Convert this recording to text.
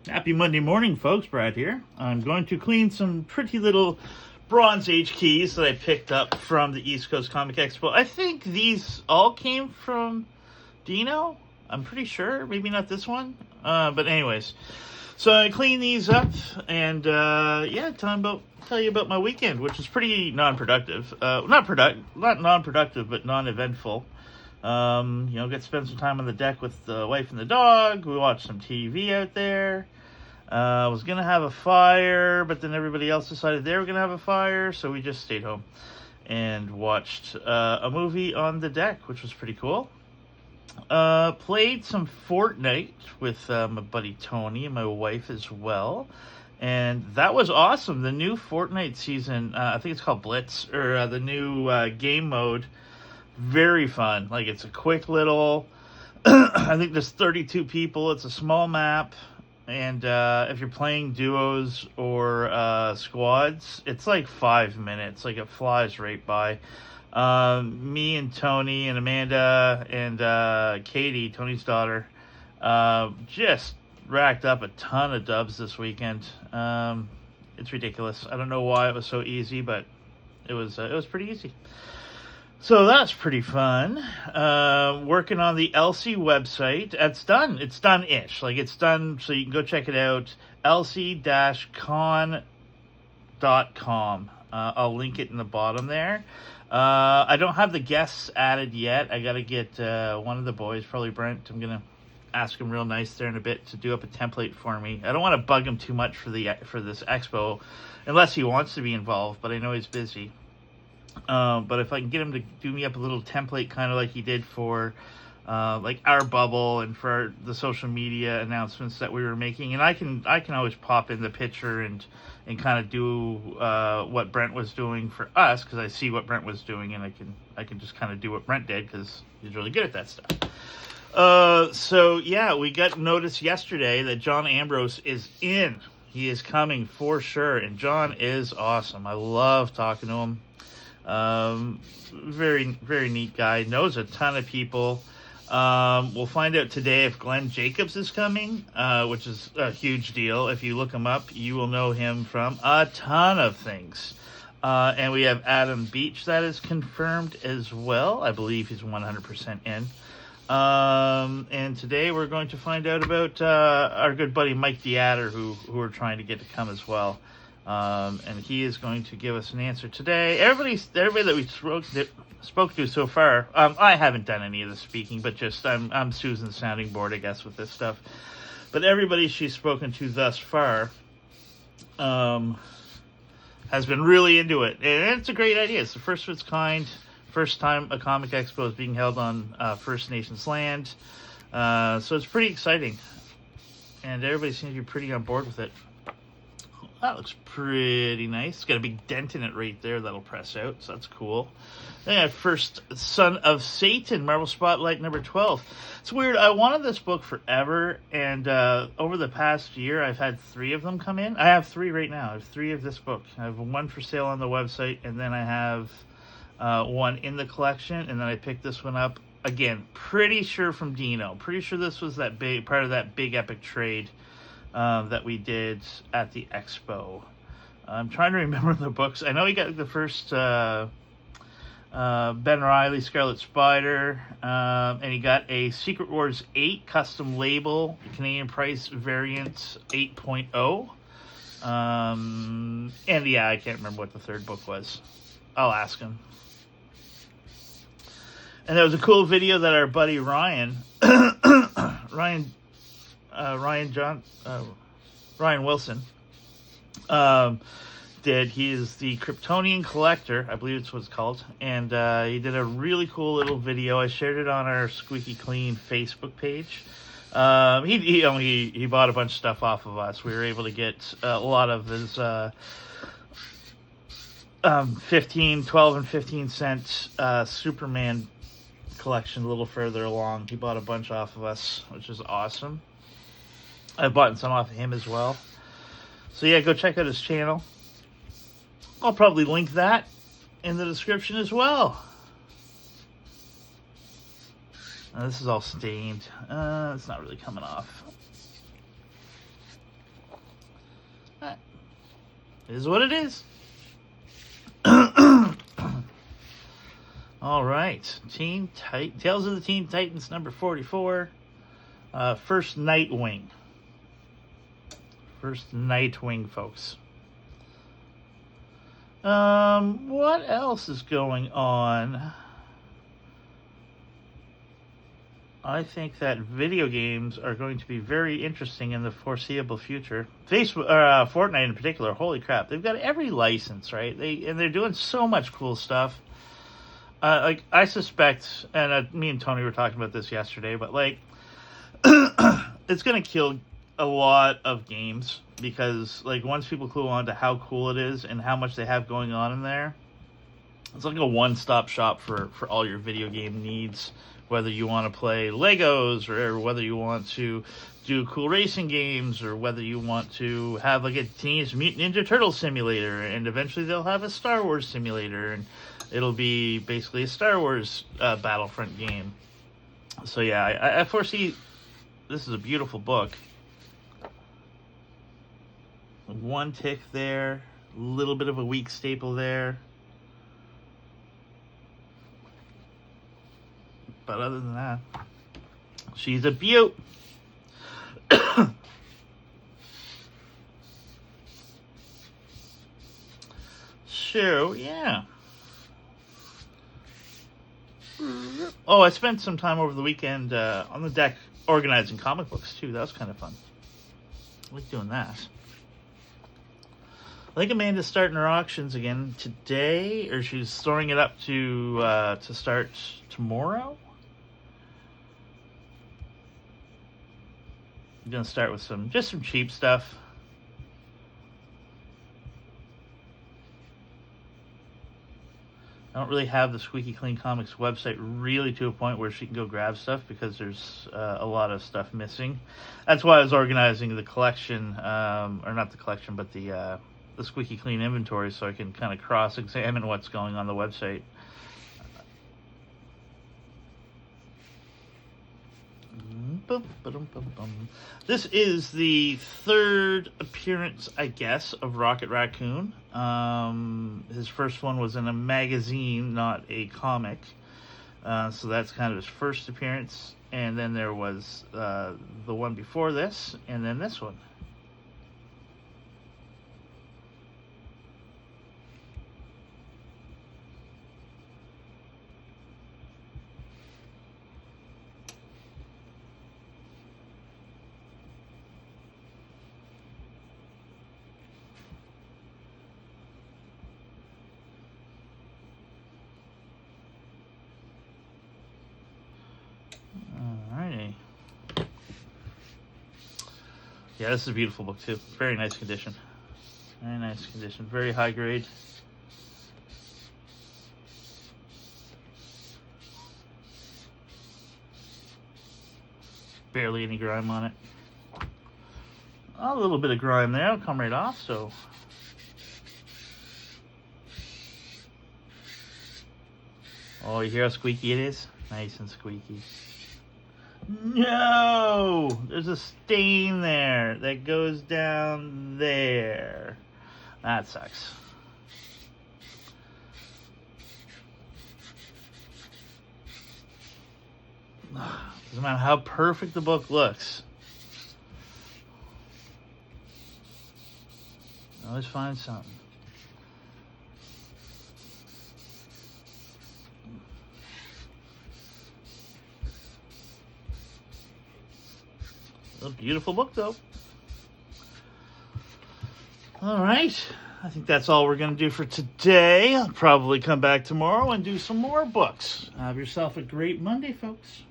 Happy Monday morning, folks. Brad here. I'm going to clean some pretty little Bronze Age keys that I picked up from the East Coast Comic Expo. I think these all came from Dino. I'm pretty sure. Maybe not this one. But anyways. So I cleaned these up and, tell you about my weekend, which is pretty non-productive. Not non-productive, but non-eventful. Get to spend some time on the deck with the wife and the dog. We watched some TV out there. I was going to have a fire, but then everybody else decided they were going to have a fire, so we just stayed home and watched a movie on the deck, which was pretty cool. Played some Fortnite with my buddy Tony and my wife as well. And that was awesome. The new Fortnite season, I think it's called Blitz, or the new game mode. Very fun. Like, it's a quick little, I think there's 32 people. It's a small map. And if you're playing duos or squads, it's like 5 minutes. Like, it flies right by. Me and Tony and Amanda and Katie, Tony's daughter, just racked up a ton of dubs this weekend. It's ridiculous. I don't know why it was so easy, but it was pretty easy. So that's pretty fun. Working on the Elsi website. It's done. It's done-ish. Like, it's done, so you can go check it out. Elsi-Con.com. I'll link it in the bottom there. I don't have the guests added yet. I got to get one of the boys, probably Brent. I'm going to ask him real nice there in a bit to do up a template for me. I don't want to bug him too much for this expo, unless he wants to be involved, but I know he's busy. But if I can get him to do me up a little template, kind of like he did for like our bubble and for the social media announcements that we were making, and I can always pop in the picture and kind of do what Brent was doing for us, because I see what Brent was doing, and I can just kind of do what Brent did, because he's really good at that stuff. So yeah, we got notice yesterday that John Ambrose is in. He is coming for sure, and John is awesome. I love talking to him. Very, very neat guy. Knows a ton of people. We'll find out today if Glenn Jacobs is coming, which is a huge deal. If you look him up, you will know him from a ton of things. And we have Adam Beach that is confirmed as well. I believe he's 100% in. And today we're going to find out about our good buddy Mike Deatter, who we're trying to get to come as well. And he is going to give us an answer today. Everybody that we spoke to so far, I haven't done any of the speaking, but just I'm Susan's sounding board, I guess, with this stuff. But everybody she's spoken to thus far has been really into it, and it's a great idea. It's the first of its kind. First time a comic expo is being held on First Nations land, so it's pretty exciting, and everybody seems to be pretty on board with it. That looks pretty nice. It's got a big dent in it right there that'll press out, so that's cool. Then I have First Son of Satan, Marvel Spotlight number 12. It's weird. I wanted this book forever, and over the past year, I've had 3 of them come in. I have 3 right now. I have 3 of this book. I have 1 for sale on the website, and then I have 1 in the collection, and then I picked this one up. Again, pretty sure from Dino. Pretty sure this was that big part of that big epic trade that we did at the expo. I'm trying to remember the books. I know he got the first Ben Reilly Scarlet Spider, and he got a Secret Wars 8 custom label, Canadian price variant 8.0. And yeah, I can't remember what the third book was. I'll ask him. And there was a cool video that our buddy Ryan Wilson did. He is the Kryptonian Collector, I believe it's what it's called, and he did a really cool little video. I shared it on our Squeaky Clean Facebook page. He bought a bunch of stuff off of us. We were able to get a lot of his 12 and 15 cent Superman collection a little further along. He bought a bunch off of us, which is awesome. I've bought some off of him as well. So yeah, go check out his channel. I'll probably link that in the description as well. Now, this is all stained. It's not really coming off. It is what it is. All right. Tales of the Teen Titans number 44. First Nightwing. First Nightwing, folks. What else is going on? I think that video games are going to be very interesting in the foreseeable future. Fortnite in particular, holy crap, they've got every license, right? They're doing so much cool stuff. Like, I suspect, and me and Tony were talking about this yesterday, but like, it's gonna kill a lot of games because, like, once people clue on to how cool it is and how much they have going on in there, it's like a one-stop shop for all your video game needs. Whether you want to play Legos or whether you want to do cool racing games or whether you want to have like a Teenage Mutant Ninja Turtle simulator, and eventually they'll have a Star Wars simulator, and it'll be basically a Star Wars Battlefront game. So yeah, I foresee this is a beautiful book. One tick there, a little bit of a weak staple there. But other than that, she's a beaut. So, yeah. Oh, I spent some time over the weekend on the deck organizing comic books, too. That was kind of fun. I like doing that. I think Amanda's starting her auctions again today, or she's storing it up to start tomorrow. I'm gonna start with some cheap stuff. I don't really have the Squeaky Clean Comics website really to a point where she can go grab stuff because there's a lot of stuff missing. That's why I was organizing the collection, or not the collection, but the Squeaky Clean inventory, so I can kind of cross-examine what's going on the website. This is the third appearance, I guess, of Rocket Raccoon. His first one was in a magazine, not a comic. So that's kind of his first appearance. And then there was the one before this, and then this one. Alrighty. Yeah, this is a beautiful book too. Very nice condition. Very nice condition. Very high grade. Barely any grime on it. A little bit of grime there. It'll come right off, so. Oh, you hear how squeaky it is? Nice and squeaky. No! There's a stain there that goes down there. That sucks. Doesn't matter how perfect the book looks. Always find something. A beautiful book, though. All right. I think that's all we're going to do for today. I'll probably come back tomorrow and do some more books. Have yourself a great Monday, folks.